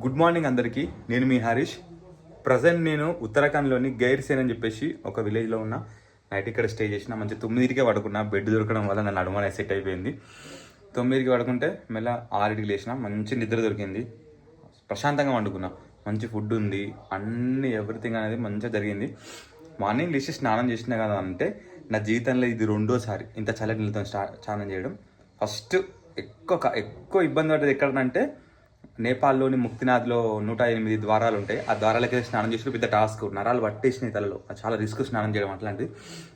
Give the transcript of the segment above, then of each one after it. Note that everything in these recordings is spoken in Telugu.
గుడ్ మార్నింగ్ అందరికీ. నేను మీ హరీష్. ప్రజెంట్ నేను ఉత్తరాఖండ్లోని గైర్సేన్ అని చెప్పేసి ఒక విలేజ్లో ఉన్న. నైట్ ఇక్కడ స్టే చేసిన. మంచి 9కే పడుకున్నా. బెడ్ దొరకడం వల్ల నా నడుమనే సెట్ అయిపోయింది. 9కి పడుకుంటే మళ్ళీ 6కి లేచిన. మంచి నిద్ర దొరికింది. ప్రశాంతంగా వండుకున్నా. మంచి ఫుడ్ ఉంది, అన్ని ఎవ్రీథింగ్ అనేది మంచిగా జరిగింది. మార్నింగ్ లేచి స్నానం చేసినా కదా అంటే నా జీవితంలో ఇది రెండోసారి ఇంత చల్లటి నీళ్ళతో స్నానం చేయడం. ఫస్ట్ ఎక్కువ ఇబ్బంది పడ్డది ఎక్కడంటే నేపాల్లోని ముక్తినాథ్లో 108 ద్వారాలు ఉంటాయి. ఆ ద్వారాలకి స్నానం చేసిన పెద్ద టాస్క్, నరాలు పట్టేసినాయి తలలో. చాలా రిస్క్ స్నానం చేయడం అట్లాంటిది.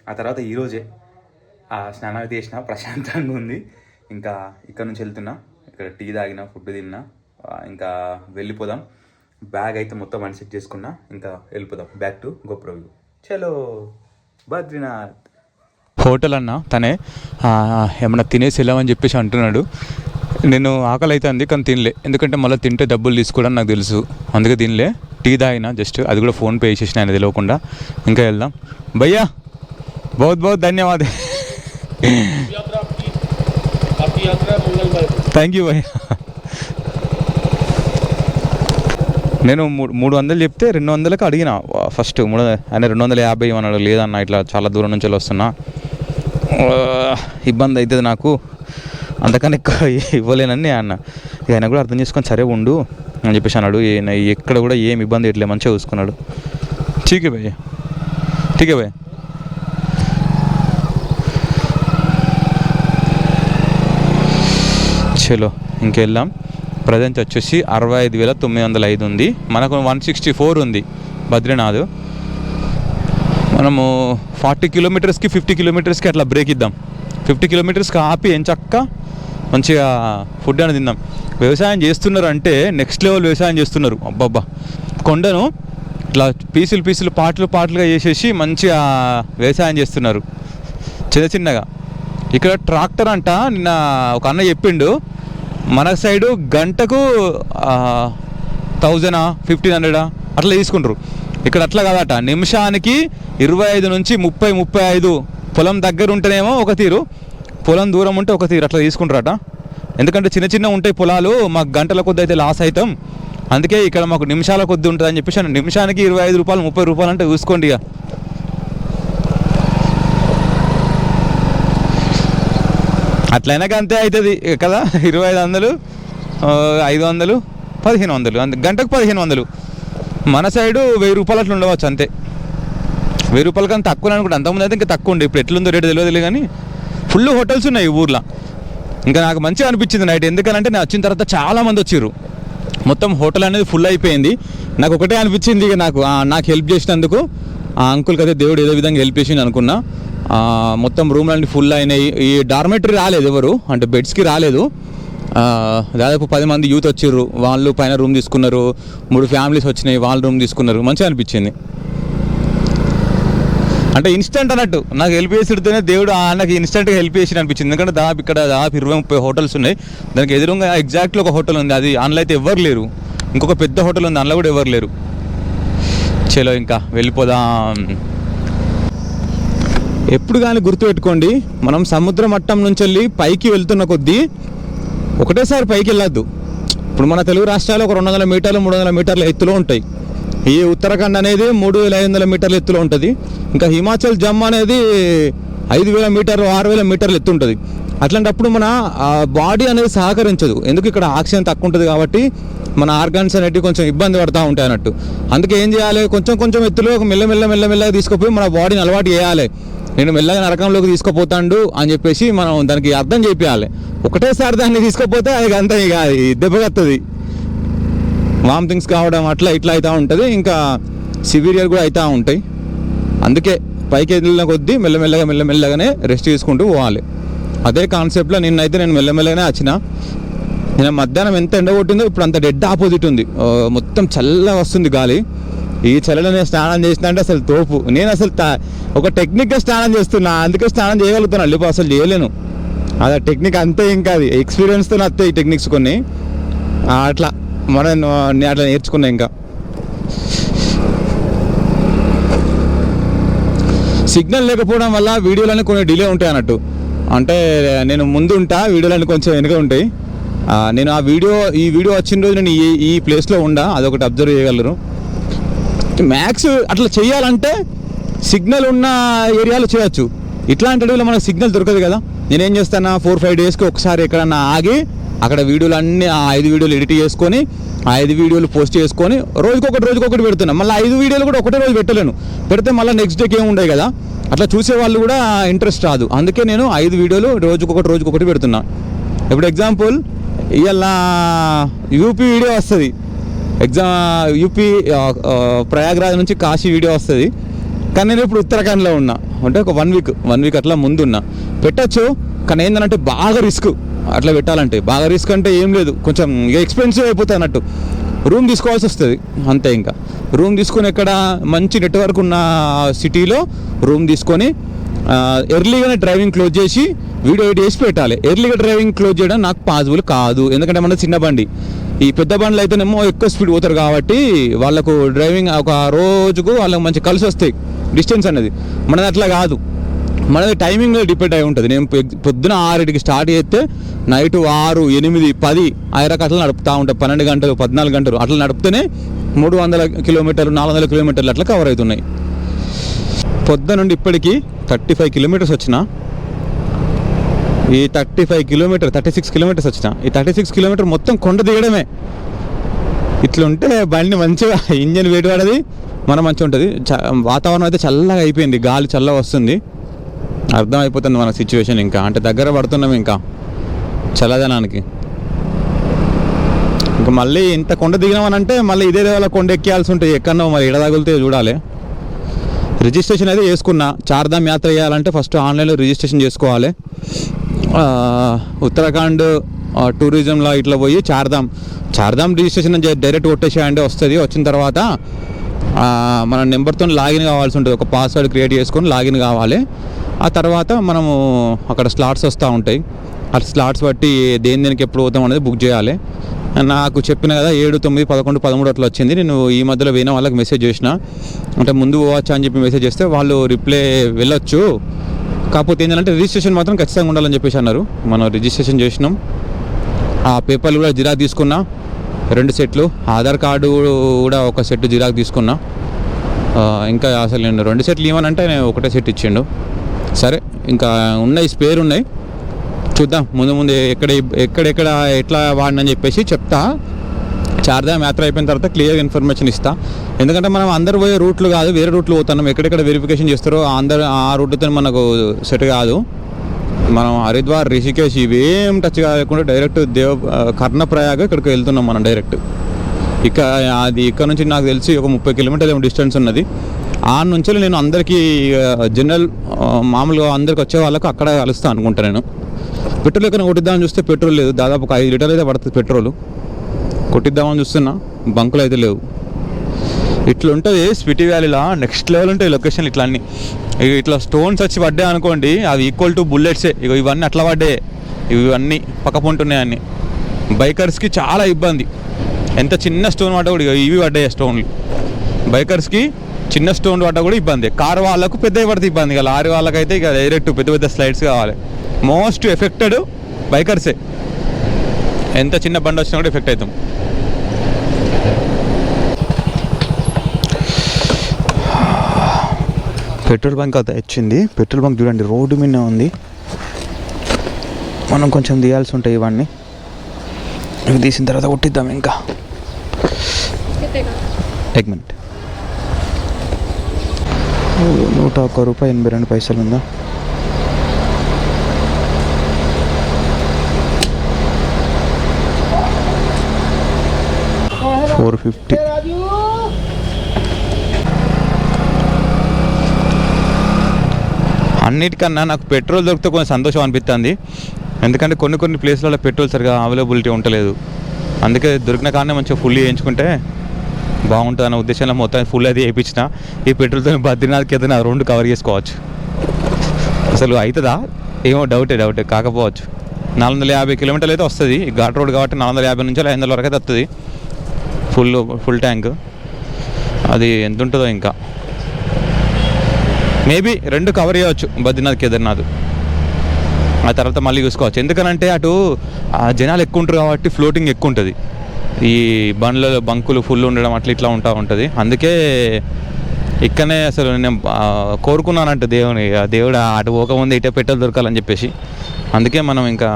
ఆ తర్వాత ఈరోజే ఆ స్నానం అయితే చేసిన, ప్రశాంతంగా ఉంది. ఇంకా ఇక్కడ నుంచి వెళ్తున్నా. ఇక్కడ టీ తాగిన, ఫుడ్ తిన్నా. ఇంకా వెళ్ళిపోదాం. బ్యాగ్ అయితే మొత్తం అన్సెట్ చేసుకున్నా. ఇంకా వెళ్ళిపోదాం బ్యాక్ టు గోప్రో. చలో బద్రీనాథ్. హోటల్ అన్న తనే ఏమన్నా తినేసి వెళ్ళామని చెప్పేసి అంటున్నాడు. నేను ఆకలి అయితే అంది కానీ తినలే, ఎందుకంటే మళ్ళీ తింటే డబ్బులు తీసుకోవడం నాకు తెలుసు. అందుకే తినలే. టీ తాగినా జస్ట్, అది కూడా ఫోన్పే వేసేసిన ఆయన తెలియకుండా. ఇంకా వెళ్దాం. భయ్యా బహుత్ బహుత్ ధన్యవాద్. థ్యాంక్ యూ భయ్యా. నేను 300 చెప్తే 200కి అడిగిన. ఫస్ట్ ఆయన 250 అన్నాడు. లేదన్న ఇట్లా చాలా దూరం నుంచి వస్తున్నా, ఇబ్బంది అవుతుంది నాకు, అందుకని ఎక్కువ ఇవ్వలేనని అన్న. ఆయన కూడా అర్థం చేసుకొని సరే ఉండు అని చెప్పేసి అన్నాడు. ఎక్కడ కూడా ఏం ఇబ్బంది ఇట్లే మంచిగా చూసుకున్నాడు. ఠీకే భయ్య, ఠీకే భయ్య. చలో ఇంకెళ్ళాం. ప్రజెంట్ వచ్చేసి 65,905 ఉంది. మనకు 164 ఉంది బద్రీనాథ్. మనము 40 కిలోమీటర్స్కి 50 కిలోమీటర్స్కి అట్లా బ్రేక్ ఇద్దాం. 50 కిలోమీటర్స్కి ఆపి ఎంచక్క మంచిగా ఫుడ్ అని తిందాం. వ్యవసాయం చేస్తున్నారు అంటే నెక్స్ట్ లెవెల్ వ్యవసాయం చేస్తున్నారు. అబ్బబ్బా, కొండను ఇట్లా పీసులు పాటలుగా చేసేసి మంచిగా వ్యవసాయం చేస్తున్నారు చిన్నగా. ఇక్కడ ట్రాక్టర్ అంట, నిన్న ఒక అన్న చెప్పిండు, మన సైడు గంటకు 1000 1500 అట్లా తీసుకుంటారు. ఇక్కడ అట్లా కాదట, నిమిషానికి 25 నుంచి 30-35. పొలం దగ్గర ఉంటేనేమో ఒక తీరు, పొలం దూరం ఉంటే ఒక తీరు అట్లా తీసుకుంటారట. ఎందుకంటే చిన్న ఉంటాయి పొలాలు, మాకు గంటల కొద్ది అయితే లాస్ అవుతాం, అందుకే ఇక్కడ మాకు నిమిషాల కొద్ది ఉంటుంది అని చెప్పేసి నిమిషానికి 25 రూపాయలు 30 రూపాయలు అంటే చూసుకోండి. ఇక అట్లయినా అంతే అవుతుంది కదా. 2500, 500, 1500, గంటకు 1500. మన సైడు 1000 రూపాయలు అట్లా ఉండవచ్చు అంతే. 1000 రూపాయలు కానీ తక్కువ అనుకుంటే. అంతకుముందు అయితే ఇంకా తక్కువ ఉండే, ఇప్పుడు ఎట్లుందో రేటు తెలియదు కానీ ఫుల్ హోటల్స్ ఉన్నాయి ఈ ఊర్లో. ఇంకా నాకు మంచిగా అనిపించింది నైట్. ఎందుకంటే నేను వచ్చిన తర్వాత చాలామంది వచ్చారు, మొత్తం హోటల్ అనేది ఫుల్ అయిపోయింది. నాకు ఒకటే అనిపించింది, ఇక నాకు హెల్ప్ చేసినందుకు ఆ అంకుల్కి అయితే దేవుడు ఏదో విధంగా హెల్ప్ చేసింది అనుకున్నా. మొత్తం రూమ్లన్నీ ఫుల్ అయినాయి. ఈ డార్మెటరీ రాలేదు ఎవరు, అంటే బెడ్స్కి రాలేదు. దాదాపు 10 మంది యూత్ వచ్చారు, వాళ్ళు పైన రూమ్ తీసుకున్నారు. 3 ఫ్యామిలీస్ వచ్చినాయి, వాళ్ళు రూమ్ తీసుకున్నారు. మంచిగా అనిపించింది. అంటే ఇన్స్టెంట్ అన్నట్టు నాకు హెల్ప్ చేసిడితేనే దేవుడు నాకు ఇన్స్టెంట్గా హెల్ప్ చేసి అనిపించింది. ఎందుకంటే ఇక్కడ 20-30 హోటల్స్ ఉన్నాయి. దానికి ఎదురుగా ఎగ్జాక్ట్లీ ఒక హోటల్ ఉంది, అది అందులో అయితే ఎవరు లేరు. ఇంకొక పెద్ద హోటల్ ఉంది, అందులో కూడా ఎవరు లేరు. చలో ఇంకా వెళ్ళిపోదాం. ఎప్పుడు కానీ గుర్తుపెట్టుకోండి, మనం సముద్ర మట్టం నుంచి వెళ్ళి పైకి వెళ్తున్న కొద్దీ ఒకటేసారి పైకి వెళ్ళొద్దు. ఇప్పుడు మన తెలుగు రాష్ట్రాలు ఒక 200 మీటర్లు 300 మీటర్ల ఎత్తులో ఉంటాయి. ఈ ఉత్తరాఖండ్ అనేది 3500 మీటర్ల ఎత్తులో ఉంటుంది. ఇంకా హిమాచల్ జమ్ అనేది 5000 మీటర్లు 6000 మీటర్ల ఎత్తు ఉంటుంది. అట్లాంటప్పుడు మన బాడీ అనేది సహకరించదు. ఎందుకు, ఇక్కడ ఆక్సిజన్ తక్కువ ఉంటుంది కాబట్టి మన ఆర్గాన్స్ అనేవి కొంచెం ఇబ్బంది పడుతూ ఉంటాయి అన్నట్టు. అందుకే ఏం చేయాలి, కొంచెం ఎత్తులో మెల్లమెల్లగా తీసుకుపోయి మన బాడీని అలవాటు చేయాలి. నేను మెల్లగా నరకంలోకి తీసుకుపోతాడు అని చెప్పేసి మనం దానికి అర్థం చేయాలి. ఒకటేసారి దాన్ని తీసుకుపోతే అది అంతా ఇక దెబ్బగత్తది, వామిటింగ్స్ కావడం అట్లా ఇట్లా అవుతూ ఉంటుంది. ఇంకా సివియర్ కూడా అవుతూ ఉంటాయి. అందుకే పైకి వెళ్ళిన కొద్దీ మెల్లమెల్లగానే రెస్ట్ తీసుకుంటూ పోవాలి. అదే కాన్సెప్ట్లో నిన్నైతే నేను మెల్లమెల్లగానే వచ్చిన. నేను మధ్యాహ్నం ఎంత ఎండ కొట్టిందో ఇప్పుడు అంత డెడ్ ఆపోజిట్ ఉంది. మొత్తం చల్లగా వస్తుంది గాలి. ఈ చలిలో నేను స్నానం చేసిన అంటే అసలు తోపు. నేను అసలు ఒక టెక్నిక్గా స్నానం చేస్తున్నా, అందుకే స్నానం చేయగలుగుతున్నా. లేకపోతే అసలు చేయలేను. అదే టెక్నిక్ అంతే. ఇంకా అది ఎక్స్పీరియన్స్తో వస్తాయి ఈ టెక్నిక్స్ కొన్ని. అట్లా నేను అట్లా నేర్చుకున్నా. ఇంకా సిగ్నల్ లేకపోవడం వల్ల వీడియోలన్నీ కొన్ని డిలే ఉంటాయి అన్నట్టు. అంటే నేను ముందు ఉంటా, వీడియోలన్నీ కొంచెం వెనుక ఉంటాయి. నేను ఈ వీడియో వచ్చిన రోజు నేను ఈ ప్లేస్లో ఉండా, అదొకటి అబ్జర్వ్ చేయగలరు. మ్యాక్స్ అట్లా చేయాలంటే సిగ్నల్ ఉన్న ఏరియాలో చేయొచ్చు. ఇట్లాంటి అడవిలో మనకు సిగ్నల్ దొరకదు కదా. నేనేం చేస్తాను, 4-5 డేస్కి ఒకసారి ఎక్కడన్నా ఆగి అక్కడ వీడియోలు అన్నీ 5 వీడియోలు ఎడిట్ చేసుకొని 5 వీడియోలు పోస్ట్ చేసుకొని రోజుకొకటి పెడుతున్నా. మళ్ళీ 5 వీడియోలు కూడా ఒకటే రోజు పెట్టలేను, పెడితే మళ్ళీ నెక్స్ట్ డేకి ఏమి ఉండవు కదా. అట్లా చూసే వాళ్ళు కూడా ఇంట్రెస్ట్ రాదు. అందుకే నేను 5 వీడియోలు రోజుకొకటి పెడుతున్నా. ఇప్పుడు ఎగ్జాంపుల్ ఇవాళ యూపీ వీడియో వస్తుంది, యూపీ ప్రయాగ్రాజ్ నుంచి కాశీ వీడియో వస్తుంది. కానీ నేను ఇప్పుడు ఉత్తరాఖండ్లో ఉన్నా, అంటే ఒక 1 వీక్ అట్లా ముందున్నా. పెట్టచ్చు, కానీ ఏంటంటే బాగా రిస్క్. అట్లా పెట్టాలంటే బాగా రిస్క్ అంటే ఏం లేదు, కొంచెం ఇక ఎక్స్పెన్సివ్ అయిపోతుంది అన్నట్టు. రూమ్ తీసుకోవాల్సి వస్తుంది అంతే. ఇంకా రూమ్ తీసుకొని ఎక్కడ మంచి నెట్వర్క్ ఉన్న సిటీలో రూమ్ తీసుకొని ఎర్లీగానే డ్రైవింగ్ క్లోజ్ చేసి వీడియో ఎడిట్ చేసి పెట్టాలి. ఎర్లీగా డ్రైవింగ్ క్లోజ్ చేయడం నాకు పాసిబుల్ కాదు, ఎందుకంటే మన చిన్న బండి. ఈ పెద్ద బండ్లు అయితేనేమో ఎక్కువ స్పీడ్ పోతారు కాబట్టి వాళ్ళకు డ్రైవింగ్ ఒక రోజుకు వాళ్ళకి మంచి కలిసి వస్తాయి డిస్టెన్స్ అనేది. మనది అట్లా కాదు, మనది టైమింగ్ మీద డిపెండ్ అయి ఉంటుంది. నేను పొద్దున 6కి స్టార్ట్ చేస్తే నైట్ 6, 8, 10 ఐరక అట్లా నడుపుతూ ఉంటాయి. 12 గంటలు 14 గంటలు అట్లా నడిపితేనే 300 కిలోమీటర్లు 400 కిలోమీటర్లు అట్లా కవర్ అవుతున్నాయి. పొద్దు నుండి ఇప్పటికీ 35 కిలోమీటర్స్ వచ్చిన. ఈ 36 కిలోమీటర్స్ వచ్చిన. ఈ 36 కిలోమీటర్ మొత్తం కొండ దిగడమే. ఇట్లుంటే బండి మంచిగా ఇంజన్ వేడి పడది, మనం మంచిగా ఉంటుంది. వాతావరణం అయితే చల్లగా అయిపోయింది, గాలి చల్లగా వస్తుంది. అర్థం అయిపోతుంది మన సిచ్యువేషన్. ఇంకా అంటే దగ్గర పడుతున్నాం ఇంకా చల్లదనానికి. ఇంకా మళ్ళీ ఇంత కొండ దిగినామనంటే మళ్ళీ ఇదే వాళ్ళ కొండ ఎక్కేయాల్సి ఉంటుంది. ఎక్కడో మరి ఎడ తగిలితే చూడాలి. రిజిస్ట్రేషన్ అయితే చేసుకున్నా. చార్ధామ్ యాత్ర చేయాలంటే ఫస్ట్ ఆన్లైన్లో రిజిస్ట్రేషన్ చేసుకోవాలి. ఉత్తరాఖండ్ టూరిజంలో ఇట్లా పోయి చార్ధామ్ రిజిస్ట్రేషన్ డైరెక్ట్ కొట్టేసేయండి వస్తుంది. వచ్చిన తర్వాత మన నెంబర్తో లాగిన్ కావాల్సి ఉంటుంది. ఒక పాస్వర్డ్ క్రియేట్ చేసుకొని లాగిన్ కావాలి. ఆ తర్వాత మనము అక్కడ స్లాట్స్ వస్తూ ఉంటాయి. ఆ స్లాట్స్ బట్టి దేనికి ఎప్పుడు పోతాం అనేది బుక్ చేయాలి. నాకు చెప్పిన కదా 7, 9, 11, 13 అట్లా వచ్చింది. నేను ఈ మధ్యలో వేరే వాళ్ళకి మెసేజ్ చేసిన, అంటే ముందు పోవచ్చా అని చెప్పి మెసేజ్ చేస్తే వాళ్ళు రిప్లై వెళ్ళొచ్చు, కాకపోతే ఏంటంటే రిజిస్ట్రేషన్ మాత్రం ఖచ్చితంగా ఉండాలని చెప్పేసి అన్నారు. మనం రిజిస్ట్రేషన్ చేసినాం. ఆ పేపర్లు కూడా జిరాక్ తీసుకున్నా, 2 సెట్లు. ఆధార్ కార్డు కూడా ఒక సెట్ జిరాక్ తీసుకున్నా. ఇంకా అసలు నేను 2 సెట్లు ఇవ్వనంటే నేను ఒకటే సెట్ ఇచ్చిండు. సరే ఇంకా ఉన్నాయి, స్పేర్ ఉన్నాయి, చూద్దాం ముందు ఎక్కడెక్కడ ఎట్లా వాడినని చెప్పేసి చెప్తా. చార్ధామ్ యాత్ర అయిపోయిన తర్వాత క్లియర్ ఇన్ఫర్మేషన్ ఇస్తా. ఎందుకంటే మనం అందరు పోయే రూట్లు కాదు, వేరే రూట్లు పోతున్నాం. ఎక్కడెక్కడ వెరిఫికేషన్ చేస్తారో ఆ రూట్తో మనకు సెట్ కాదు. మనం హరిద్వార్, రిషికేశ్ ఇవేం టచ్ కాకుండా డైరెక్ట్ కర్ణప్రయాగ ఇక్కడికి వెళ్తున్నాం మనం డైరెక్ట్. ఇక్కడ నుంచి నాకు తెలిసి ఒక 30 కిలోమీటర్ల డిస్టెన్స్ ఉన్నది. ఆ నుంచి నేను అందరికీ జనరల్ మామూలుగా అందరికి వచ్చే వాళ్ళకు అక్కడ కలుస్తాను అనుకుంటా. నేను పెట్రోల్ ఎక్కడ కొట్టిద్దామని చూస్తే పెట్రోల్ లేదు. దాదాపు ఒక 5 లీటర్లు అయితే పడుతుంది పెట్రోల్. కొట్టిద్దామని చూస్తున్నా, బంకులు అయితే లేవు. ఇట్లా ఉంటుంది స్పిటి వ్యాలీలో. నెక్స్ట్ లెవెల్ ఉంటాయి లొకేషన్ ఇట్లా అన్నీ. ఇట్లా స్టోన్స్ వచ్చి పడ్డాయి అనుకోండి, అవి ఈక్వల్ టు బుల్లెట్సే. ఇవన్నీ అట్లా పడ్డాయి, ఇవన్నీ పక్కపోంటున్నాయి అన్నీ. బైకర్స్కి చాలా ఇబ్బంది. ఎంత చిన్న స్టోన్ పడ్డా కూడా ఇవి పడ్డాయి స్టోన్లు. బైకర్స్కి చిన్న స్టోన్ పడ్డా కూడా ఇబ్బంది. కారు వాళ్ళకు పెద్దవి పడితే ఇబ్బంది. ఇక లారీ వాళ్ళకైతే ఇక డైరెక్ట్ పెద్ద స్లైడ్స్ కావాలి. మోస్ట్ ఎఫెక్టెడ్ బైకర్సే. ఎంత చిన్న బండి వచ్చినా కూడా ఎఫెక్ట్ అవుతాం. పెట్రోల్ బంక్ అయితే వచ్చింది. పెట్రోల్ బంక్ చూడండి రోడ్డు మీద ఉంది. మనం కొంచెం తీయాల్సి ఉంటాయి ఇవన్నీ. ఇవి తీసిన తర్వాత కొట్టిద్దాం. ఇంకా एक मिनट. 101 రూపాయి 82 పైసలు ఉందా? $450. అన్నిటికన్నా నాకు పెట్రోల్ దొరికితే కొంచెం సంతోషం అనిపిస్తుంది. ఎందుకంటే కొన్ని ప్లేస్లలో పెట్రోల్ సరిగా అవైలబిలిటీ ఉండలేదు. అందుకే దొరికిన కానీ మంచిగా ఫుల్ వేయించుకుంటే బాగుంటుంది అన్న ఉద్దేశంలో మొత్తం ఫుల్ అది వేయించిన. ఈ పెట్రోల్తో బద్రీనాథ్కి అయితే 2 కవర్ చేసుకోవచ్చు. అసలు అవుతుందా ఏమో డౌటే కాకపోవచ్చు. 450 కిలోమీటర్లు అయితే వస్తుంది. ఘాట్ రోడ్ కాబట్టి 450 నుంచి 500 వరకు అయితే వస్తుంది ఫుల్ ట్యాంక్. అది ఎంత ఉంటుందో ఇంకా మేబీ 2 కవర్ చేయవచ్చు బద్రీనాథ్ కేదార్నాథ్. ఆ తర్వాత మళ్ళీ చూసుకోవచ్చు. ఎందుకనంటే అటు జనాలు ఎక్కువ ఉంటారు కాబట్టి ఫ్లోటింగ్ ఎక్కువ ఉంటుంది. ఈ బండ్లలో బంకులు ఫుల్ ఉండడం అట్లా ఇట్లా ఉంటుంది. అందుకే ఇక్కడనే అసలు నేను కోరుకున్నానంటే దేవుడు అటు పోకముందు ఇటే పెట్రోల్ దొరకాలని చెప్పేసి. అందుకే మనం ఇంకా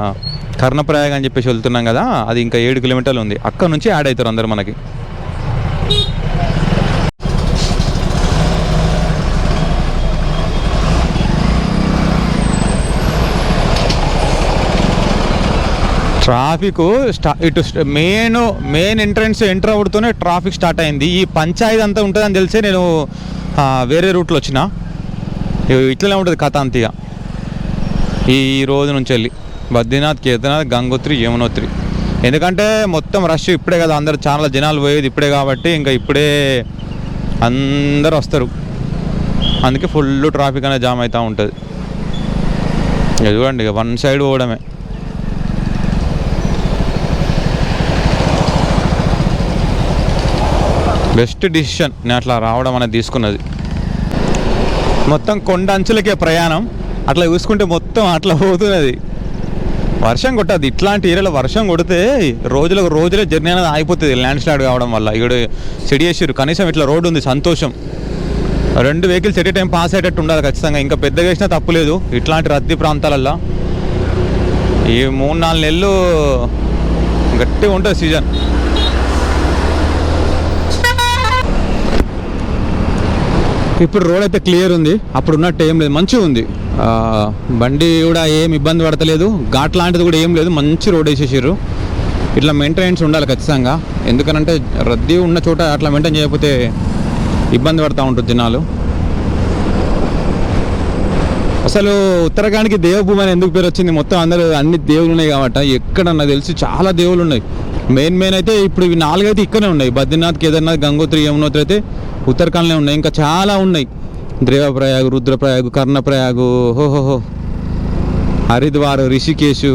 కర్ణప్రయాగ అని చెప్పేసి వెళ్తున్నాం కదా, అది ఇంకా 7 కిలోమీటర్లు ఉంది. అక్కడ నుంచి యాడ్ అవుతారు అందరు మనకి. ట్రాఫిక్ ఇటు మెయిన్ ఎంటర్ అవుతూనే ట్రాఫిక్ స్టార్ట్ అయింది. ఈ పంచాయతీ అంతా ఉంటుందని తెలిసే నేను వేరే రూట్లో వచ్చిన. ఇట్లనే ఉంటుంది కథ అంతగా ఈ రోజు నుంచి వెళ్ళి బద్రీనాథ్, కేదార్నాథ్, గంగోత్రి, యమునోత్రి. ఎందుకంటే మొత్తం రష్ ఇప్పుడే కదా, అందరు చాలా జనాలు పోయేది ఇప్పుడే కాబట్టి ఇంకా ఇప్పుడే అందరు వస్తారు. అందుకే ఫుల్ ట్రాఫిక్ అనేది జామ్ అవుతూ ఉంటుంది. చూడండి, వన్ సైడ్ పోవడమే. బెస్ట్ డిసిషన్ నేను అట్లా రావడం అనేది తీసుకున్నది. మొత్తం కొండ అంచులకే ప్రయాణం. అట్లా చూసుకుంటే మొత్తం అట్లా పోతున్నది. వర్షం కొట్టదు. ఇట్లాంటి ఏరియాలో వర్షం కొడితే రోజులే జర్నీ అనేది ఆగిపోతుంది ల్యాండ్ స్లైడ్ కావడం వల్ల. ఇక్కడ సెట్ చేసారు, కనీసం ఇట్లా రోడ్డు ఉంది, సంతోషం. 2 vehicles at a time pass అయ్యేటట్టు ఉండాలి ఖచ్చితంగా. ఇంకా పెద్దగా వేసినా తప్పులేదు ఇట్లాంటి రద్దీ ప్రాంతాలల్లో. ఈ 3-4 నెలలు గట్టిగా ఉంటుంది సీజన్. ఇప్పుడు రోడ్ అయితే క్లియర్ ఉంది, అప్పుడు ఉన్నట్టు ఏం లేదు, మంచిగా ఉంది. బండి కూడా ఏం ఇబ్బంది పడతలేదు. ఘాట్ లాంటిది కూడా ఏం లేదు, మంచి రోడ్ వేసేసారు. ఇట్లా మెయింటెనెన్స్ ఉండాలి ఖచ్చితంగా. ఎందుకనంటే రద్దీ ఉన్న చోట అట్లా మెయింటైన్ చేయకపోతే ఇబ్బంది పడుతూ ఉంటుంది జనాలు. అసలు ఉత్తరాఖండ్కి దేవభూమి అని ఎందుకు పేరు వచ్చింది? మొత్తం అన్ని దేవుళ్ళు ఉన్నాయి కాబట్టి. ఎక్కడ నాకు తెలిసి చాలా దేవుళ్ళు ఉన్నాయి. మెయిన్ అయితే ఇప్పుడు ఇవి 4 అయితే ఇక్కడనే ఉన్నాయి. బద్రీనాథ్, కేదార్నాథ్, గంగోత్రి, యమునోత్రి అయితే ఉత్తరాఖండ్లో ఉన్నాయి. ఇంకా చాలా ఉన్నాయి. దేవప్రయాగ్, రుద్రప్రయాగ్, కర్ణప్రయాగ్, హోహోహో, హరిద్వార్, రిషికేశ్.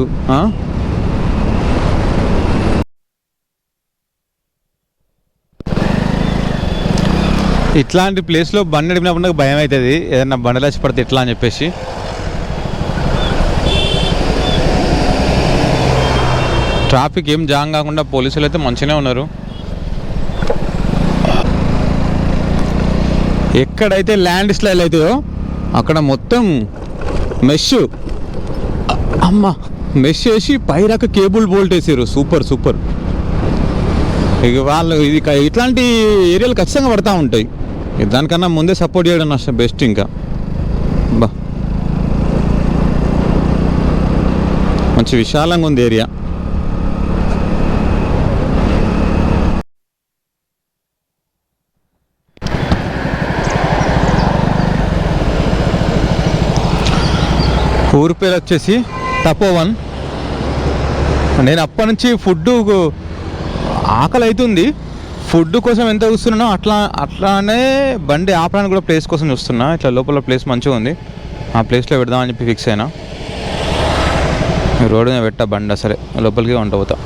ఇట్లాంటి ప్లేస్లో బండి నడిపినప్పుడు నాకు భయం అవుతుంది, ఏదన్నా బండలేసి పడితే ఎట్లా అని చెప్పేసి. ట్రాఫిక్ ఏం జామ్ కాకుండా పోలీసులు అయితే మంచిగానే ఉన్నారు. ఎక్కడైతే ల్యాండ్ స్లైడ్ అవుతుందో అక్కడ మొత్తం మెష్ వేసి పైరాక కేబుల్ బోల్ట్ వేసారు. సూపర్. ఇక వాళ్ళు ఇది ఇట్లాంటి ఏరియాలు ఖచ్చితంగా పడతా ఉంటాయి. దానికన్నా ముందే సపోర్ట్ చేయడం అసలు బెస్ట్. ఇంకా మంచి విశాలంగా ఉంది ఏరియా. ఊరి పేరు వచ్చేసి తపోవన్. నేను అప్పటి నుంచి ఫుడ్ ఆకలి అవుతుంది, ఫుడ్ కోసం ఎంత చూస్తున్నానో అట్లానే బండి ఆపడానికి కూడా ప్లేస్ కోసం చూస్తున్నా. ఇట్లా లోపల ప్లేస్ మంచిగా ఉంది, ఆ ప్లేస్లో పెడదామని చెప్పి ఫిక్స్ అయినా. రోడ్డు మీద పెట్టా బండి, సరే లోపలికి వంట పోతా.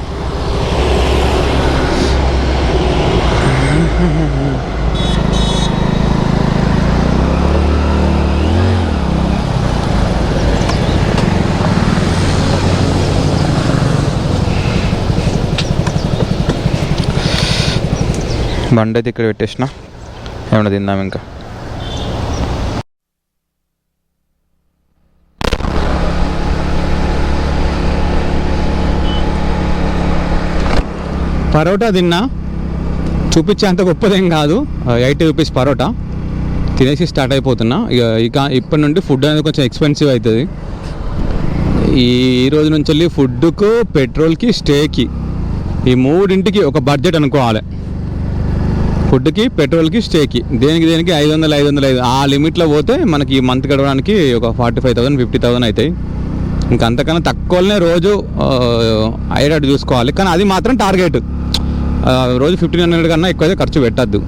బండి అయితే ఇక్కడ పెట్టేసిన, ఏమన్నా తిందాం ఇంకా. పరోటా తిన్నా, చూపించే అంత గొప్పదేం కాదు. 80 రూపీస్ పరోటా తినేసి స్టార్ట్ అయిపోతున్నా. ఇక ఇప్పటి నుండి ఫుడ్ అనేది కొంచెం ఎక్స్పెన్సివ్ అవుతుంది. ఈ రోజు నుంచి వెళ్ళి ఫుడ్కు, పెట్రోల్కి, స్టేకి, ఈ 3ంటికి ఒక బడ్జెట్ అనుకోవాలి. ఫుడ్కి, పెట్రోల్కి, స్టేకి, దేనికి 500 ఆ లిమిట్లో పోతే మనకి ఈ మంత్ గడవడానికి ఒక 45,000 50,000 అవుతాయి. ఇంకా అంతకన్నా తక్కువనే రోజు అయ్యేటట్టు చూసుకోవాలి. కానీ అది మాత్రం టార్గెట్. రోజు 1,500 కన్నా ఎక్కువ ఖర్చు పెట్టద్దు.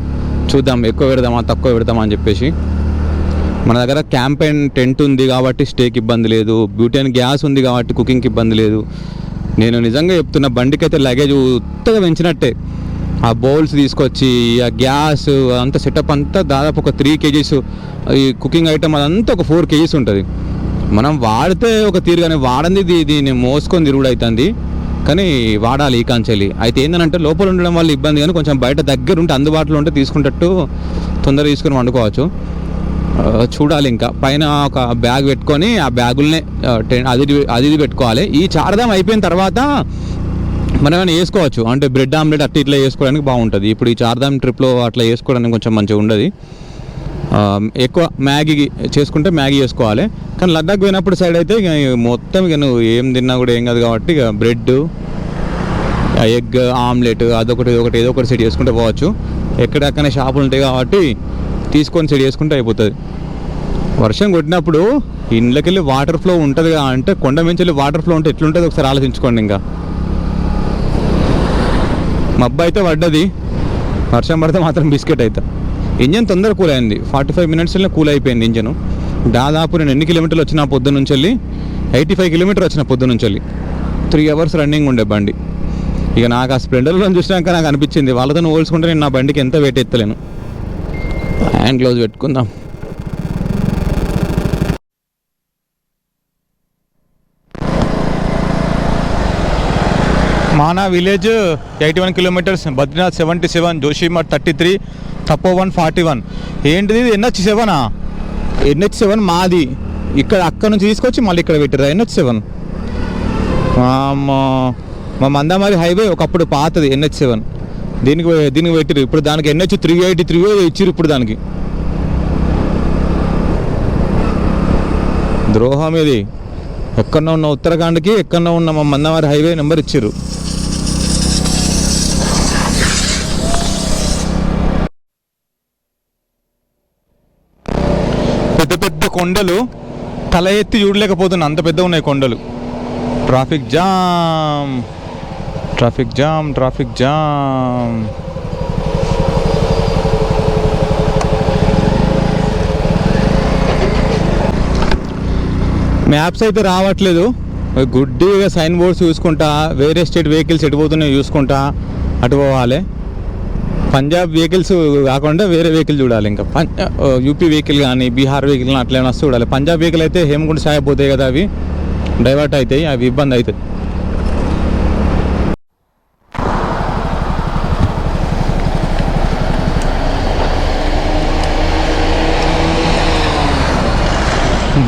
చూద్దాం ఎక్కువ పెడదామా తక్కువ పెడతామా అని చెప్పేసి. మన దగ్గర క్యాంపెయిన్ టెంట్ ఉంది కాబట్టి స్టేకి ఇబ్బంది లేదు, బ్యూటేన్ గ్యాస్ ఉంది కాబట్టి కుకింగ్కి ఇబ్బంది లేదు. నేను నిజంగా చెప్తున్నా, బండికి అయితే లగేజ్ ఉత్తగా పెంచినట్టే. ఆ బౌల్స్ తీసుకొచ్చి, ఆ గ్యాస్ అంతా సెటప్ అంతా దాదాపు ఒక 3 kgs, ఈ కుకింగ్ ఐటమ్ అదంతా ఒక 4 kgs ఉంటుంది. మనం వాడితే ఒక తీరు, కానీ వాడంది దీన్ని మోసుకొని తిరుగుడు అవుతుంది. కానీ వాడాలి ఈ కాంచెలి. అయితే ఏంటంటే లోపల ఉండడం వల్ల ఇబ్బంది, కానీ కొంచెం బయట దగ్గర ఉంటే అందుబాటులో ఉంటే తీసుకునేటట్టు తొందరగా తీసుకుని వండుకోవచ్చు. చూడాలి. ఇంకా పైన ఒక బ్యాగ్ పెట్టుకొని ఆ బ్యాగులనే అది పెట్టుకోవాలి. ఈ చార్ధామ్ అయిపోయిన తర్వాత మనం ఏమైనా వేసుకోవచ్చు, అంటే బ్రెడ్ ఆమ్లెట్ అట్లా ఇట్లా వేసుకోవడానికి బాగుంటుంది. ఇప్పుడు ఈ చార్ధామ్ ట్రిప్లో అట్లా వేసుకోవడానికి కొంచెం మంచిగా ఉండదు. ఎక్కువ మ్యాగీ చేసుకుంటే మ్యాగీ చేసుకోవాలి. కానీ లద్దాఖ్ పోయినప్పుడు సైడ్ అయితే ఇక మొత్తం ఇక నువ్వు ఏం తిన్నా కూడా ఏం కాదు కాబట్టి ఇక బ్రెడ్, ఎగ్ ఆమ్లెట్ అదొకటి ఏదో ఒకటి సెట్ చేసుకుంటే పోవచ్చు. ఎక్కడెక్కడనే షాపులు ఉంటాయి కాబట్టి తీసుకొని సెట్ చేసుకుంటే అయిపోతుంది. వర్షం కొట్టినప్పుడు ఇండ్లకి వెళ్ళి వాటర్ ఫ్లో ఉంటుంది, అంటే కొండ మించి వెళ్ళి వాటర్ ఫ్లో ఉంటే ఎట్లుంటుంది ఒకసారి ఆలోచించుకోండి. ఇంకా మబ్బు అయితే పడ్డది, వర్షం పడితే మాత్రం బిస్కెట్ అవుతా. ఇంజన్ తొందరగా కూల్ అయింది, 45 మినిట్స్లో కూల్ అయిపోయింది ఇంజను. దాదాపు నేను ఎన్ని కిలోమీటర్లు వచ్చిన పొద్దు నుంచి వెళ్ళి 85 కిలోమీటర్ వచ్చిన పొద్దు నుంచి వెళ్ళి 3 అవర్స్ రన్నింగ్ ఉండే బండి. ఇక నాకు ఆ స్ప్లెండర్లో చూసినాక నాకు అనిపించింది వాళ్ళతో పోల్చుకుంటే నేను నా బండికి ఎంత వెయిట్ ఎత్తలేను. హ్యాండ్ గ్లౌజ్ పెట్టుకుందాం. మానా విలేజ్ 81 కిలోమీటర్స్, బద్రీనాథ్ 77, జోషిమఠ్ 33, తపోవన్ 41. ఏంటిది NH7? NH7 మాది. అక్కడ నుంచి తీసుకొచ్చి మళ్ళీ ఇక్కడ పెట్టారు NH7. మా మందామారి హైవే ఒకప్పుడు పాతది NH7, దీనికి పెట్టారు. ఇప్పుడు దానికి NH 383 ఇచ్చారు ఇప్పుడు దానికి. ద్రోహం ఇది. ఎక్కడో ఉన్న ఉత్తరాఖండ్కి ఎక్కడో ఉన్న మా మందామారి హైవే నెంబర్ ఇచ్చారు. పెద్ద పెద్ద కొండలు తల ఎత్తి చూడలేకపోతున్నా, అంత పెద్ద ఉన్నాయి కొండలు. Traffic jam, traffic jam, traffic jam. Maps అయితే రావట్లేదు, గుడ్డిగా సైన్ బోర్డ్స్ చూసుకుంటా, వేరే స్టేట్ వెహికల్స్ ఎటు పోతున్నాయో చూసుకుంటా అటు పోవాలి. పంజాబ్ వెహికల్స్ కాకుండా వేరే వెహికల్ చూడాలి. ఇంకా యూపీ వెహికల్ కానీ బీహార్ వెహికల్ కానీ అట్లా ఏమైనా వస్తే చూడాలి. పంజాబ్ వెహికల్ అయితే హేమగుండ్ సాహిబ్ పోతాయి కదా, అవి డైవర్ట్ అవుతాయి, అవి ఇబ్బంది అవుతుంది.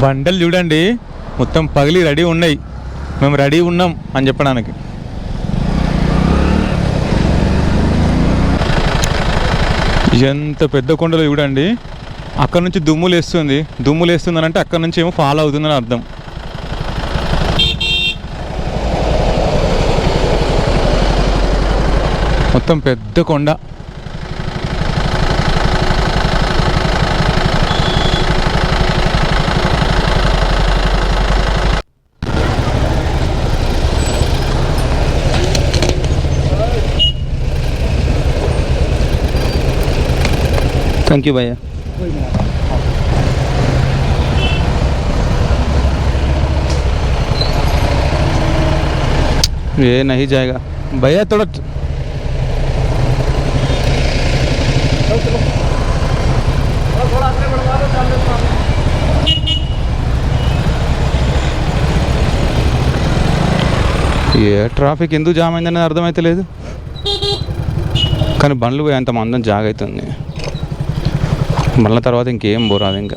బండలు చూడండి మొత్తం పగిలి రెడీ ఉన్నాయి, మేము రెడీ ఉన్నాం అని చెప్పడానికి. ఎంత పెద్ద కొండలు చూడండి. అక్కడ నుంచి దుమ్ములు వేస్తుంది అని అంటే అక్కడ నుంచి ఏమో ఫాలో అవుతుందని అర్థం. మొత్తం పెద్ద కొండ. थैंक यू भैया. ये नहीं जाएगा भैया, थोड़ा ఏ ట్రాఫిక్ ఎందుకు జామ్ అయిందనేది అర్థమైతే లేదు, కానీ బండ్లు పోయేంత మందం జాగైతుంది. మళ్ళీ తర్వాత ఇంకేం పోరాదు. ఇంకా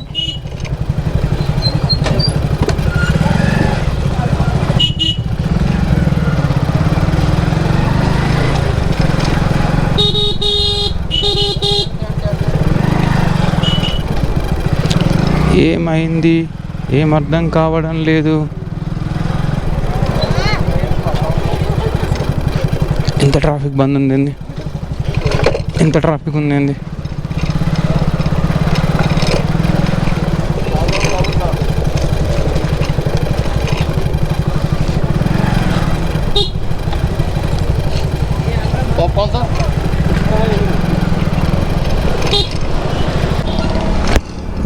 ఏమైంది ఏం అర్థం కావడం లేదు. ఎంత ట్రాఫిక్ బంద్ ఉంది, ఎంత ట్రాఫిక్ ఉంది.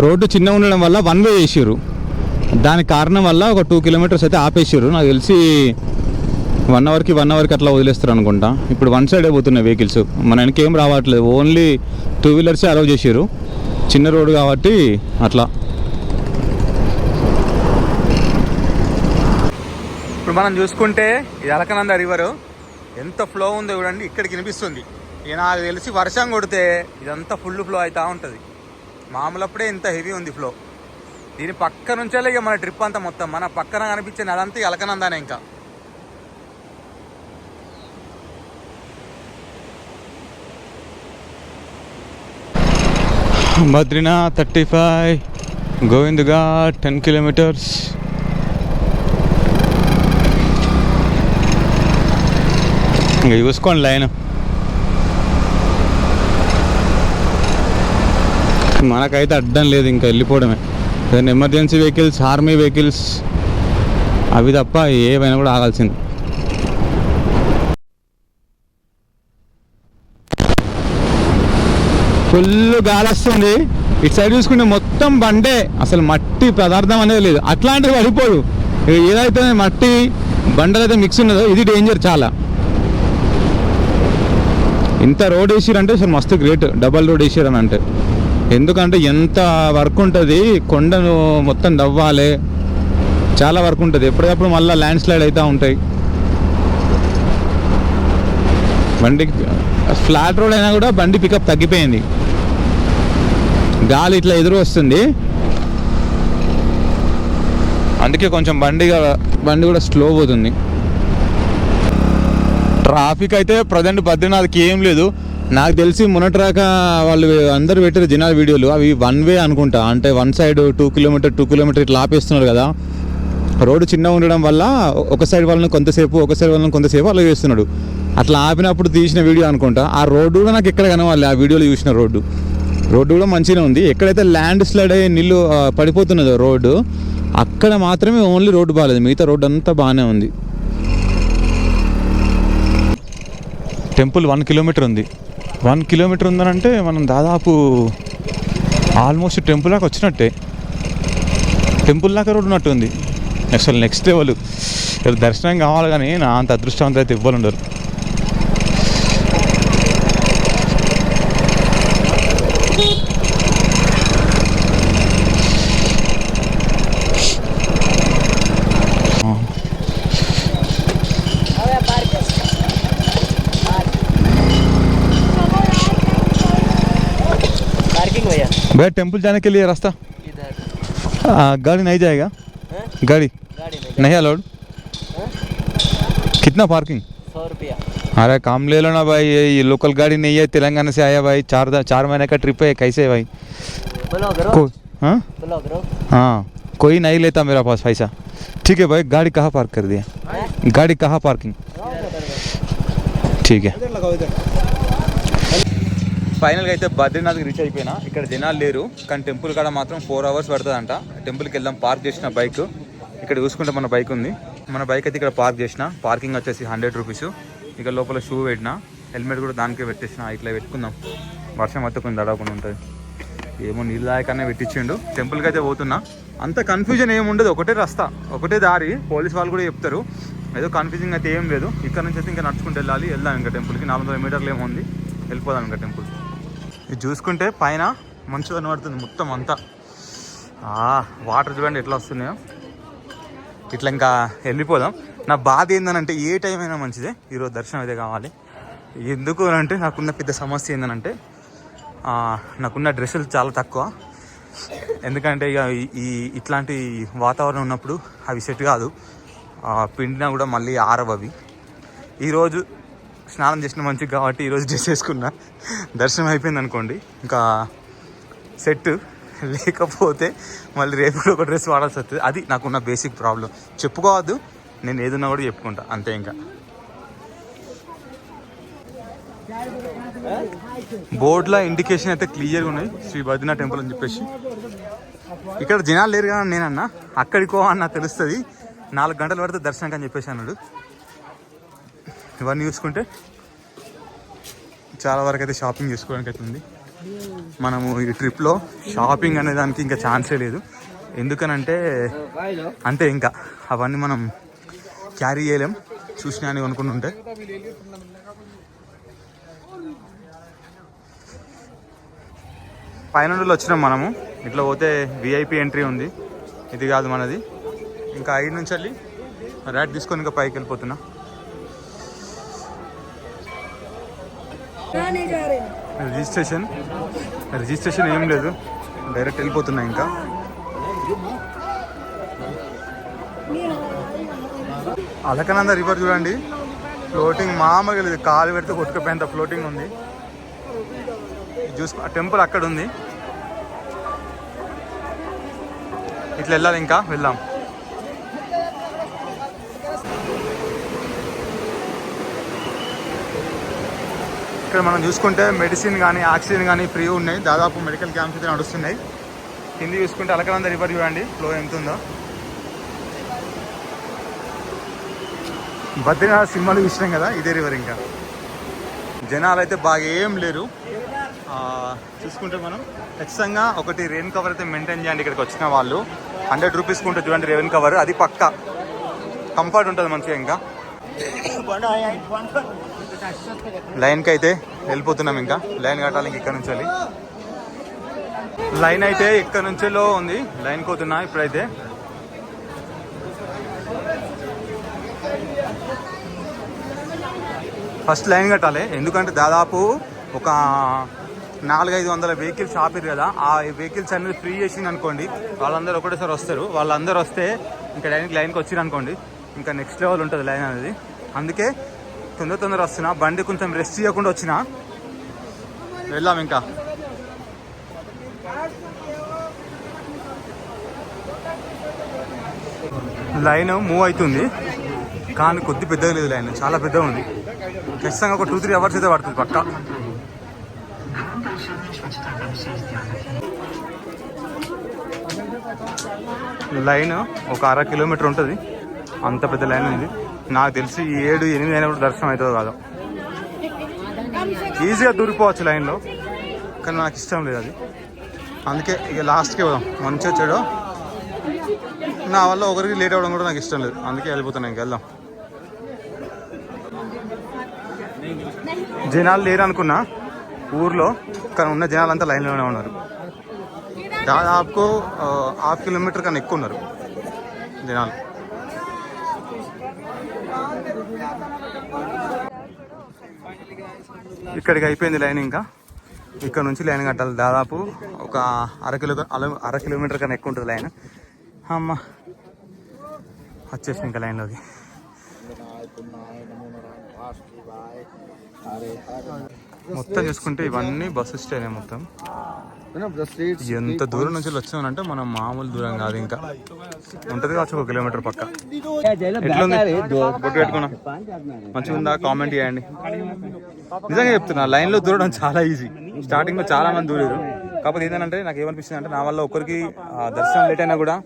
రోడ్డు చిన్న ఉండడం వల్ల 1 వే చేసారు. దానికి కారణం వల్ల ఒక 2 కిలోమీటర్స్ అయితే ఆపేసారు. నాకు తెలిసి 1 అవర్కి అట్లా వదిలేస్తారు అనుకుంటా. ఇప్పుడు 1 సైడే పోతున్నాయి వెహికల్స్, మన వెనకేం రావట్లేదు, ఓన్లీ 2 వీలర్సే అలౌ చేసారు. చిన్న రోడ్డు కాబట్టి అట్లా. ఇప్పుడు మనం చూసుకుంటే ఇది అలకనంద రివర్ ఎంత ఫ్లో ఉందో చూడండి, ఇక్కడికి వినిపిస్తుంది. ఇక నాకు తెలిసి వర్షం కొడితే ఇదంతా ఫుల్ ఫ్లో అవుతూ ఉంటుంది. మామూలప్పుడే ఇంత హెవీ ఉంది ఫ్లో. దీని పక్క నుంచే ఇక మన ట్రిప్ అంతా మొత్తం మన పక్కన కనిపించే అదంతా ఇక అలకనందానే. ఇంకా బద్రీనాథ్ 35, గోవిందఘాట్ 10 కిలోమీటర్స్. ఇంకా చూసుకోండి లైన్. మనకైతే అడ్డం లేదు, ఇంకా వెళ్ళిపోవడమే. ఏదైనా ఎమర్జెన్సీ వెహికల్స్, ఆర్మీ వెహికల్స్ అవి తప్ప ఏవైనా కూడా ఆగాల్సింది. ఫుల్ గాలి వస్తుంది. ఇటు సైడ్ చూసుకుంటే మొత్తం బండే, అసలు మట్టి పదార్థం అనేది లేదు. అట్లాంటివి పడిపోదు. ఏదైతే మట్టి బండలు అయితే మిక్స్ ఉన్నదో ఇది డేంజర్ చాలా. ఇంత రోడ్ వేసిరంటే అసలు మస్తు గ్రేట్. డబల్ రోడ్ వేసిరని అంటే ఎందుకంటే ఎంత వర్క్ ఉంటుంది. కొండను మొత్తం దవ్వాలి, చాలా వర్క్ ఉంటుంది. ఎప్పటికప్పుడు మళ్ళీ ల్యాండ్ స్లైడ్ అవుతూ ఉంటాయి. బండి ఫ్లాట్ రోడ్ అయినా కూడా బండి పికప్ తగ్గిపోయింది. గాలి ఇట్లా ఎదురు వస్తుంది, అందుకే కొంచెం బండి కూడా స్లో పోతుంది. ట్రాఫిక్ అయితే ప్రజెంట్ బద్రీనాథ్కి ఏం లేదు. నాకు తెలిసి మొన్నటిరాక వాళ్ళు అందరు పెట్టారు జనాల వీడియోలు, అవి 1 వే అనుకుంటా. అంటే 1 సైడ్ 2 కిలోమీటర్ ఇట్లా ఆపేస్తున్నారు కదా. రోడ్డు చిన్నగా ఉండడం వల్ల ఒక సైడ్ వాళ్ళని కొంతసేపు, ఒక సైడ్ వాళ్ళని కొంతసేపు అలా చేస్తున్నాడు. అట్లా ఆపినప్పుడు తీసిన వీడియో అనుకుంటా. ఆ రోడ్డు కూడా నాకు ఎక్కడ కనవాలి, ఆ వీడియోలో చూసిన రోడ్డు కూడా మంచిగా ఉంది. ఎక్కడైతే ల్యాండ్ స్లైడ్ అయ్యి నీళ్ళు పడిపోతున్నదో రోడ్డు, అక్కడ మాత్రమే ఓన్లీ రోడ్డు బాగాలేదు, మిగతా రోడ్డు అంతా బాగానే ఉంది. టెంపుల్ 1 కిలోమీటర్ ఉంది. 1 కిలోమీటర్ ఉందనంటే మనం దాదాపు ఆల్మోస్ట్ టెంపుల్ దాకా వచ్చినట్టే. టెంపుల్ దాకా రోడ్డు ఉన్నట్టు ఉంది. అసలు నెక్స్ట్ లెవెల్. దర్శనం కావాలి కానీ నా అంత అదృష్టవంతులు అయితే ఇవ్వాలి ఉండరు. भैया टेंपल जाने के लिए रास्ता इधर। गाड़ी नहीं जाएगा? गाड़ी नहीं अलाउड? कितना पार्किंग? 100 रुपया। अरे काम ले लो ना भाई, ये लोकल गाड़ी नहीं है, तेलंगाना से आया भाई, 4 महीने का ट्रिप है, कैसे भाई? हाँ हाँ, कोई नहीं लेता मेरा पास पैसा. ठीक है भाई, गाड़ी कहाँ पार्क कर दिया? गाड़ी कहाँ पार्किंग? ठीक है. ఫైనల్గా అయితే బద్రీనాథ్కి రీచ్ అయిపోయినా. ఇక్కడ జనాలు లేరు కానీ టెంపుల్ కాడ మాత్రం 4 hours పడుతుందంట. టెంపుల్కి వెళ్దాం. పార్క్ చేసిన బైక్ ఇక్కడ చూసుకుంటే మన బైక్ ఉంది. మన బైక్ అయితే ఇక్కడ పార్క్ చేసిన. పార్కింగ్ వచ్చేసి 100 రూపీస్. ఇక లోపల షూ పెట్టిన, హెల్మెట్ కూడా దానికే పెట్టేసిన. ఇట్లా పెట్టుకుందాం, వర్షం అయితే కొంచెం దడకుండా ఉంటుంది. ఏమో నీళ్ళు దాకనే పెట్టించిండు. టెంపుల్కి అయితే పోతున్నా. అంత కన్ఫ్యూజన్ ఏమి ఉండదు, ఒకటే రస్తా, ఒకటే దారి. పోలీస్ వాళ్ళు కూడా చెప్తారు, ఏదో కన్ఫ్యూజింగ్ అయితే ఏం లేదు. ఇక్కడ నుంచి అయితే ఇంకా నడుచుకుంటూ వెళ్ళాలి. వెళ్దాం ఇంకా టెంపుల్కి. 400 మీటర్లు ఏమో ఉంది, వెళ్ళిపోదాం ఇంకా టెంపుల్. ఇది చూసుకుంటే పైన మంచు కనబడుతుంది మొత్తం అంతా. వాటర్ చూడండి ఎట్లా వస్తున్నాయో. ఇట్లా ఇంకా వెళ్ళిపోదాం. నా బాధ ఏందనంటే ఏ టైం అయినా మంచిదే, ఈరోజు దర్శనం అయితే కావాలి. ఎందుకు అంటే నాకున్న పెద్ద సమస్య ఏందనంటే నాకున్న డ్రెస్సులు చాలా తక్కువ. ఎందుకంటే ఇక ఇట్లాంటి వాతావరణం ఉన్నప్పుడు అవి సెట్ కాదు. పిండినా కూడా మళ్ళీ ఆరవు అవి. ఈరోజు స్నానం చేసిన మంచిగా కాబట్టి ఈరోజు డ్రెస్ వేసుకున్నా. దర్శనం అయిపోయింది అనుకోండి ఇంకా సెట్, లేకపోతే మళ్ళీ రేపు కూడా ఒక డ్రెస్ వాడాల్సి వస్తుంది. అది నాకున్న బేసిక్ ప్రాబ్లం. చెప్పుకోవద్దు, నేను ఏదున్నా కూడా చెప్పుకుంటా అంతే. ఇంకా బోర్డులో ఇండికేషన్ అయితే క్లియర్గా ఉన్నాయి, శ్రీ బద్రీనాథ్ టెంపుల్ అని చెప్పేసి. ఇక్కడ జనాలు లేరు కానీ నేనన్నా అక్కడికో అన్న తెలుస్తుంది. 4 గంటలు పడితే దర్శనంకి అని చెప్పేసి అన్నాడు. ఇవన్నీ చూసుకుంటే చాలా వరకు అయితే షాపింగ్ చేసుకోవడానికి అయితే ఉంది. మనము ఈ ట్రిప్లో షాపింగ్ అనే దానికి ఇంకా ఛాన్సే లేదు. ఎందుకనంటే అంటే ఇంకా అవన్నీ మనం క్యారీ చేయలేం. చూసినా అని అనుకుంటుంటే పైన వచ్చినాం మనము. ఇట్లా పోతే విఐపి ఎంట్రీ ఉంది, ఇది కాదు మనది. ఇంకా 5 నుంచి వెళ్ళి రైట్ తీసుకొని ఇంకా పైకి వెళ్ళిపోతున్నా. రిజిస్ట్రేషన్ ఏం లేదు, డైరెక్ట్ వెళ్ళిపోతున్నా. ఇంకా అలకనంద రివర్ చూడండి, ఫ్లోటింగ్ మామూలుగా లేదు, కాలు పెడితే కొట్టుకుపోయేంత ఫ్లోటింగ్ ఉంది. చూసుకో, టెంపుల్ అక్కడ ఉంది. ఇట్లా వెళ్ళాలి, ఇంకా వెళ్దాం. ఇక్కడ మనం చూసుకుంటే మెడిసిన్ కానీ ఆక్సిజన్ కానీ ఫ్రీ ఉన్నాయి. దాదాపు మెడికల్ క్యాంప్స్ అయితే నడుస్తున్నాయి. కింది చూసుకుంటే అలకనంద రివర్ చూడండి ఫ్లో ఎంత ఉందో. బద్రీనాథ్ సినిమాలు చూసినాం కదా, ఇదే రివర్. ఇంకా జనాలు అయితే బాగా ఏం లేరు. చూసుకుంటే మనం ఖచ్చితంగా ఒకటి రెయిన్ కవర్ అయితే మెయింటైన్ చేయండి. ఇక్కడికి వచ్చిన వాళ్ళు 100 రూపీస్కి ఉంటుంది చూడండి రెయిన్ కవర్, అది పక్కా కంఫర్ట్ ఉంటుంది మంచిగా. ఇంకా లైన్కి అయితే వెళ్ళిపోతున్నాం. ఇంకా లైన్ కట్టాలి. ఇంక ఇక్కడ నుంచి లైన్ అయితే ఇక్కడ నుంచేలో ఉంది, లైన్కి పోతున్నా ఇప్పుడైతే. ఫస్ట్ లైన్ కట్టాలి, ఎందుకంటే దాదాపు ఒక 400-500 వెహికల్స్ ఆపిరు కదా. ఆ వెహికల్స్ అనేది ఫ్రీ చేసింది అనుకోండి, వాళ్ళందరూ ఒకటేసారి వస్తారు. వాళ్ళందరూ వస్తే ఇంకా లైన్కి వచ్చిరు అనుకోండి, ఇంకా నెక్స్ట్ లెవెల్ ఉంటుంది లైన్ అనేది. అందుకే తొందర వస్తున్నా, బండి కొంచెం రెస్ట్ చేయకుండా వచ్చిన. వెళ్దాం. ఇంకా లైన్ మూవ్ అవుతుంది కానీ కొద్ది పెద్దగా లేదు, లైన్ చాలా పెద్దగా ఉంది. ఖచ్చితంగా ఒక 2-3 అవర్స్ అయితే పడుతుంది పక్కా. లైన్ ఒక 1/2 కిలోమీటర్ ఉంటుంది, అంత పెద్ద లైన్ ఉంది. నాకు తెలిసి 7-8 అయినప్పుడు దర్శనం అవుతుందో కాదు. ఈజీగా దూరిపోవచ్చు లైన్లో, కానీ నాకు ఇష్టం లేదు అది. అందుకే ఇక లాస్ట్కి పోదాం. మంచిగా వచ్చాడు, నా వల్ల ఒకరికి లేట్ అవ్వడం కూడా నాకు ఇష్టం లేదు, అందుకే వెళ్ళిపోతున్నాను. ఇంక వెళ్దాం. జనాలు లేరు అనుకున్నా ఊర్లో, కానీ ఉన్న జనాలంతా లైన్లోనే ఉన్నారు. దాదాపు 1/2 కిలోమీటర్ కన్నా ఎక్కువ ఉన్నారు జనాలు. ఇక్కడికి అయిపోయింది లైన్. ఇంకా ఇక్కడ నుంచి లైన్ కట్టాలి. దాదాపు ఒక 1/2 కిలోమీటర్ కన్నా ఎక్కువ ఉంటుంది లైన్. అమ్మ వచ్చేసి ఇంకా లైన్లోకి. మొత్తం చూసుకుంటే ఇవన్నీ బస్సు స్టాండ్ మొత్తం. ఎంత దూరం నుంచి వచ్చామనంటే మనం మామూలు దూరం కాదు, ఇంకా ఉంటుంది కావచ్చు 1 కిలోమీటర్ పక్క. ఎట్లుంది బొట్టు పెట్టుకున్నా, మంచిగా ఉందా? కామెంట్ చేయండి. నిజంగా చెప్తున్నా, లైన్లో దూరడం చాలా ఈజీ. స్టార్టింగ్లో చాలా మంది దూరారు, కాకపోతే ఏంటంటే నాకు ఏమనిపిస్తుంది అంటే, నా వల్ల ఒకరికి దర్శనం లేట్ అయినా కూడా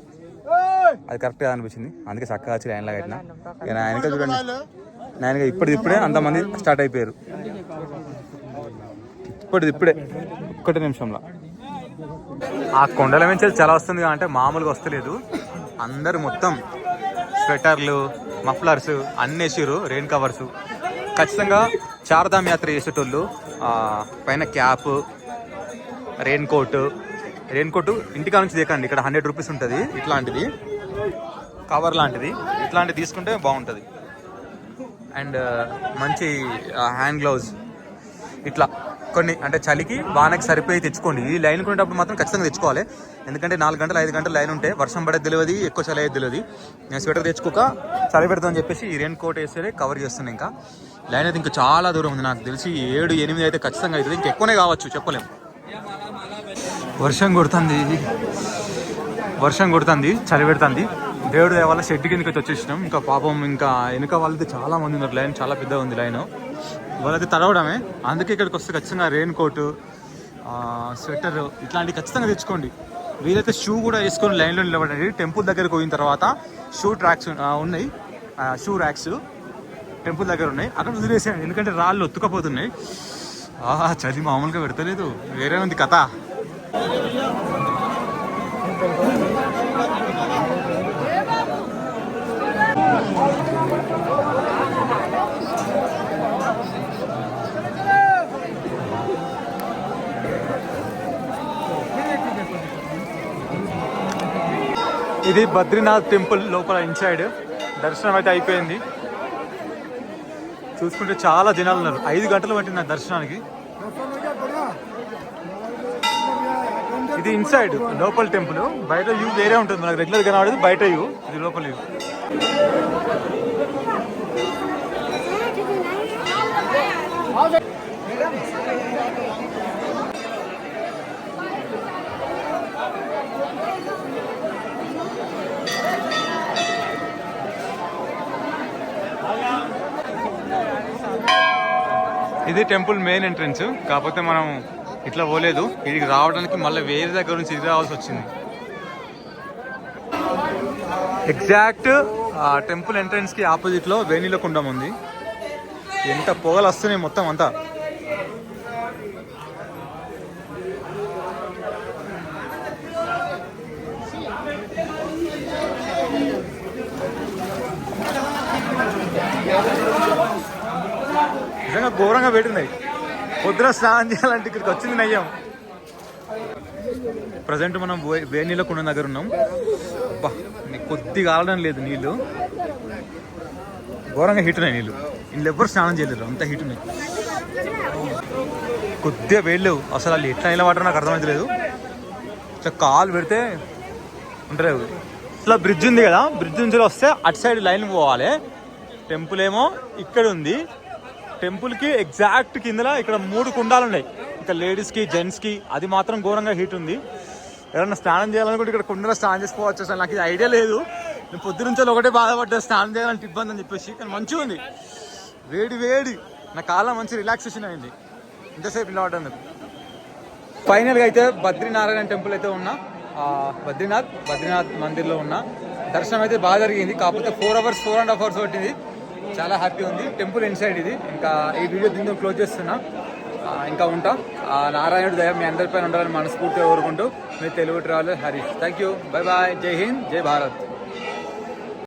అది కరెక్ట్గా అనిపించింది. అందుకే చక్కగా వచ్చి లైన్లో కట్టినా. ఇక నా వెనక చూడండి, నా వెనక ఇప్పుడే అంతమంది స్టార్ట్ అయిపోయారు. ఇప్పుడే 1 నిమిషంలో. ఆ కొండల నుంచి చాలా వస్తుంది అంటే మామూలుగా వస్తలేదు. అందరూ మొత్తం స్వెటర్లు, మఫ్లర్స్ అన్నీ వేసారు, రెయిన్ కవర్స్. ఖచ్చితంగా చార్ధామ్ యాత్ర చేసేటోళ్ళు పైన క్యాప్, రెయిన్ కోట్ ఇంటికా నుంచి దేకండి. ఇక్కడ 100 రూపీస్ ఉంటుంది, ఇట్లాంటిది కవర్ లాంటిది, ఇట్లాంటిది తీసుకుంటే బాగుంటుంది. అండ్ మంచి హ్యాండ్ గ్లౌజ్, ఇట్లా కొన్ని అంటే చలికి వానకి సరిపోయి తెచ్చుకోండి. ఈ లైన్ కొనేటప్పుడు మాత్రం ఖచ్చితంగా తెచ్చుకోవాలి, ఎందుకంటే 4 గంటలు 5 గంటలు లైన్ ఉంటే వర్షం పడేది తెలియదు, ఎక్కువ చలి అయ్యేది తెలియదు. నేను స్వెటర్ తెచ్చుకోక చలి పెడతామని చెప్పేసి ఈ రెయిన్ కోట్ వేస్తే కవర్ చేస్తున్నాను. ఇంకా లైన్ అయితే ఇంకా చాలా దూరం ఉంది, నాకు తెలిసి 7-8 అయితే ఖచ్చితంగా అవుతుంది, ఇంకా ఎక్కువనే కావచ్చు, చెప్పలేము. వర్షం కొడుతుంది, చలి పెడుతుంది. దేవుడు వల్ల షెడ్ కిందకి వచ్చేసినాం. ఇంకా పాపం ఇంకా వెనుక వాళ్ళైతే చాలా మంది ఉన్నారు, లైన్ చాలా పెద్దగా ఉంది లైన్. వాళ్ళైతే తడవడమే. అందుకే ఇక్కడికి వస్తే ఖచ్చితంగా రెయిన్ కోటు, స్వెటర్ ఇట్లాంటివి ఖచ్చితంగా తెచ్చుకోండి. వీలైతే షూ కూడా వేసుకొని లైన్లో నిలబడండి. టెంపుల్ దగ్గరకు పోయిన తర్వాత షూ ట్రాక్స్ ఉన్నాయి, షూ ర్యాక్స్ టెంపుల్ దగ్గర ఉన్నాయి, అక్కడ వదిలేసేయండి, ఎందుకంటే రాళ్ళు ఒత్తుకపోతున్నాయి. చలి మామూలుగా పెడతలేదు, వేరే ఉంది కథ. ఇది బద్రీనాథ్ టెంపుల్ లోపల ఇన్సైడ్. దర్శనం అయితే అయిపోయింది. చూసుకుంటే చాలా జనాలు ఉన్నారు. 5 గంటలు పట్టింది నాకు దర్శనానికి. ఇది ఇన్సైడ్ లోపల టెంపుల్. బయట వ్యూ వేరే ఉంటుంది, మనకు రెగ్యులర్ కనబడేది బయట వ్యూ, ఇది లోపల వ్యూ. ఇది టెంపుల్ మెయిన్ ఎంట్రన్స్. కాకపోతే మనం ఇట్లా పోలేదు, ఇక్కడికి రావడానికి మళ్ళీ వేరే దగ్గర నుంచి ఇది రావాల్సి వచ్చింది. ఎగ్జాక్ట్ టెంపుల్ ఎంట్రన్స్ కి ఆపోజిట్ లో వేణిలో కుండం ఉంది. ఎంత పొగలు వస్తున్నాయి మొత్తం అంతా. నిజంగా ఘోరంగా పెట్టినాయి. పొద్దున స్నానం చేయాలంటే ఇక్కడికి వచ్చింది నయ్యం. ప్రజెంట్ మనం వేణిలో కుండ దగ్గర ఉన్నాం. అబ్బా కొద్దిగా ఆడడం లేదు, నీళ్ళు ఘోరంగా హీట్ ఉన్నాయి. నీళ్ళు ఇందులో ఎవ్వరు స్నానం చేయలేరు, అంత హీట్ ఉన్నాయి. కొద్దిగా వేయలేవు అసలు. వాళ్ళు ఎట్లా నిలబడ్డారో నాకు అర్థమవుతలేదు. కాలు పెడితే ఉంటారు. ఇట్లా బ్రిడ్జ్ ఉంది కదా, బ్రిడ్జ్ నుంచి వస్తే అటు సైడ్ లైన్ పోవాలి. టెంపుల్ ఏమో ఇక్కడ ఉంది. టెంపుల్కి ఎగ్జాక్ట్ కిందలో ఇక్కడ 3 కుండాలు ఉన్నాయి. ఇక్కడ లేడీస్కి జెంట్స్కి. అది మాత్రం ఘోరంగా హీట్ ఉంది. ఎవరైనా స్నానం చేయాలనుకుంటే ఇక్కడ కుండలో స్నానం చేసుకోవచ్చు. అసలు నాకు ఇది ఐడియా లేదు. నేను పొద్దునుంచి ఒకటే బాధపడ్డా స్నానం చేయాలంటే ఇబ్బంది అని చెప్పేసి. కానీ మంచిగా ఉంది, వేడి వేడి. నా కాలం మంచి రిలాక్సేషన్ అయింది ఇంతసేపు నిలబడ్డానికి. ఫైనల్గా అయితే బద్రీనారాయణ టెంపుల్ అయితే ఉన్నా, బద్రీనాథ్ మందిర్లో ఉన్నా. దర్శనం అయితే బాగా జరిగింది. కాకపోతే 4.5 అవర్స్ పట్టింది. చాలా హ్యాపీ ఉంది. టెంపుల్ ఇన్సైడ్ ఇది. ఇంకా ఈ వీడియో దీంతో క్లోజ్ చేస్తున్నా. ఇంకా ఉంటా. నారాయణుడు దయ మీ అందరిపైన ఉండాలని మనస్ఫూర్తిగా కోరుకుంటూ మీ Telugu traveller Harish. Thank you, bye bye, జై హింద్, జై భారత్.